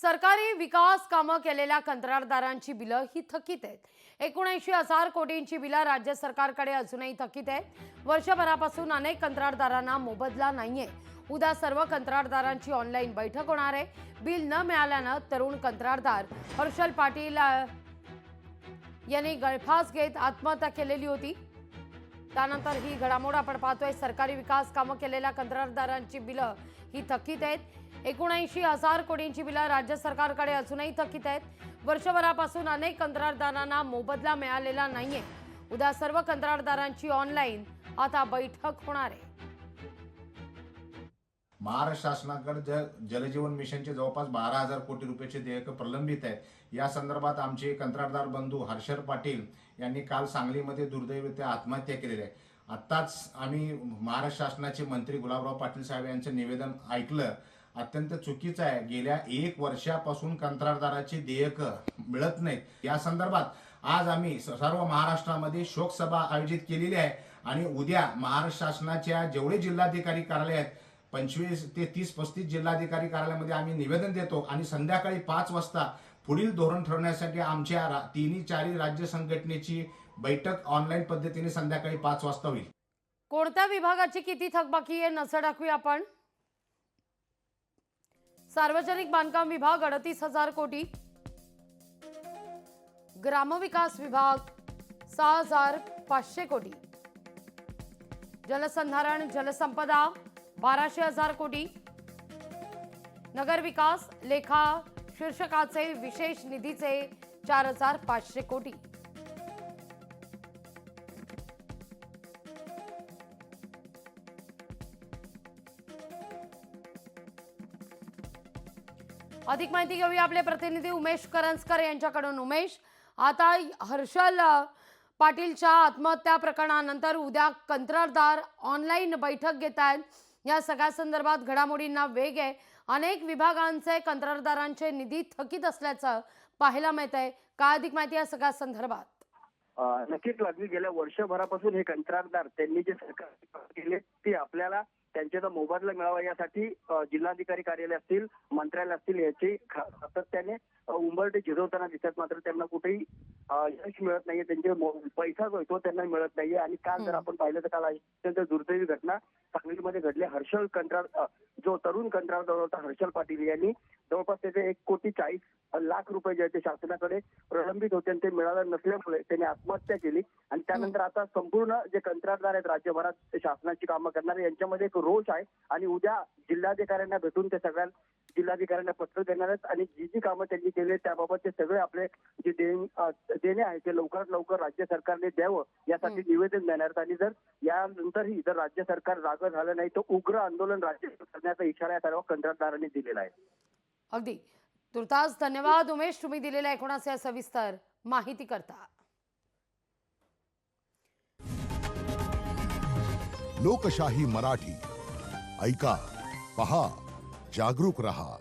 सरकारी विकास कामं केलेल्या कंत्राटदारांची बिलं ही थकीत आहेत। 79,000 कोटींची बिलं राज्य सरकारकडे अजूनही थकीत आहेत। वर्षभरापासून अनेक कंत्राटदारांना मोबदला नाहीये। उद्या सर्व कंत्राटदारांची ऑनलाईन बैठक होणार आहे। बिल न मिळाल्यानं तरुण कंत्राटदार हर्षल पाटील यांनी गळफास घेत आत्महत्या केलेली होती। त्यानंतर ही घडामोड आपण पाहतोय। सरकारी विकास कामं केलेल्या कंत्राटदारांची बिलं ही थकीत आहेत। 79,000 कोटींची बिलं राज्य सरकारकडे अजूनही थकीत आहेत। वर्षभरापासून अनेक कंत्राटदारांना मोबदला मिळालेला नाहीये। उद्या सर्व कंत्राटदारांची ऑनलाईन आता बैठक होणार आहे। महाराष्ट्र शासनाकडे जलजीवन मिशनचे जवळपास 12,000 कोटी रुपयाचे देयक प्रलंबित आहेत। या संदर्भात आमचे कंत्राटदार बंधू हर्षल पाटील यांनी काल सांगलीमध्ये दुर्दैवाने आत्महत्या केलेली आहे। आत्ताच आम्ही महाराष्ट्र शासनाचे मंत्री गुलाबराव पाटील साहेब यांचं निवेदन ऐकलं। अत्यंत चुकीचं आहे। गेल्या 1 वर्षापासून कंत्राटदाराची देयक मिळत नाहीत। या संदर्भात आज आम्ही सर्व महाराष्ट्रामध्ये शोक सभा आयोजित केलेली आहे आणि उद्या महाराष्ट्र शासनाच्या जेवढे जिल्हाधिकारी कार्यालय आहेत 25 ते 30-35 जिल्हाधिकारी कार्यालयामध्ये आम्ही निवेदन देतो आणि संध्याकाळी 5 वाजता पुढील धोरण ठरवण्यासाठी आमच्या 3-4 राज्य संघटनेची बैठक ऑनलाईन पद्धतीने संध्याकाळी 5 वाजता होईल। कोणत्या विभागाची किती थकबाकी आहे नसं टाकूया आपण। सार्वजनिक बांधकाम विभाग 38,000 कोटी, ग्रामविकास विभाग 6,500 कोटी, जलसंधारण जलसंपदा 12,000 कोटी, नगर विकास लेखा शीर्षकाचे विशेष निधीचे 4,500 कोटी। अधिक माहिती घेऊया आपले प्रतिनिधी उमेश करंजकर यांच्याकडून। उमेश, आता हर्षल पाटीलच्या आत्महत्या प्रकरणानंतर उद्या कंत्राटदार ऑनलाईन बैठक घेत आहेत। या सगळ्या संदर्भात घडामोडींना वेग आहे। अनेक विभागांचे कंत्राटदारांचे निधी थकीत असल्याचं पाहायला मिळत आहे। काय अधिक माहिती या सगळ्या संदर्भात? नक्कीच लागली। गेल्या वर्षभरापासून हे कंत्राटदार त्यांनी जे सरकार केले ते आपल्याला त्यांचा मोबदला मिळावा यासाठी जिल्हाधिकारी कार्यालय असतील, मंत्रालय असतील याची सातत्याने उंबरठे झिजवताना दिसत, मात्र त्यांना कुठेही यश मिळत नाहीये। त्यांचे पैसा जो आहे तो त्यांना मिळत नाहीये। आणि काल जर आपण पाहिलं तर काल अत्यंत दुर्दैवी घटना सांगलीमध्ये घडली। हर्षल जो तरुण कंत्राटदार होता हर्षल पाटील यांनी जवळपास त्याचे 1,40,00,000 रुपये जे ते शासनाकडे प्रलंबित होते ते मिळाले नसल्यामुळे त्यांनी आत्महत्या केली। आणि त्यानंतर आता संपूर्ण जे कंत्राटदार आहेत राज्यभरात शासनाची कामं करणारे यांच्यामध्ये एक रोष आहे आणि उद्या जिल्हाधिकाऱ्यांना भेटून ते सगळ्या जिल्हाधिकाऱ्यांना पत्र देणार आहेत आणि जी कामं त्यांनी केली त्याबाबत ते सगळे आपले जे देणे आहे ते लवकरात लवकर राज्य सरकारने द्यावं यासाठी निवेदन देणार आहेत। आणि जर यानंतरही जर राज्य सरकार जागं झालं नाही तर उग्र आंदोलन राज्य करण्याचा इशारा या सर्व कंत्राटदारांनी दिलेला आहे। अगदी तुर्तास धन्यवाद उमेश, तुम्ही दिलेल्या एकूणाच्या सविस्तर माहिती करता। लोकशाही मराठी ऐका, पहा, जागरूक रहा।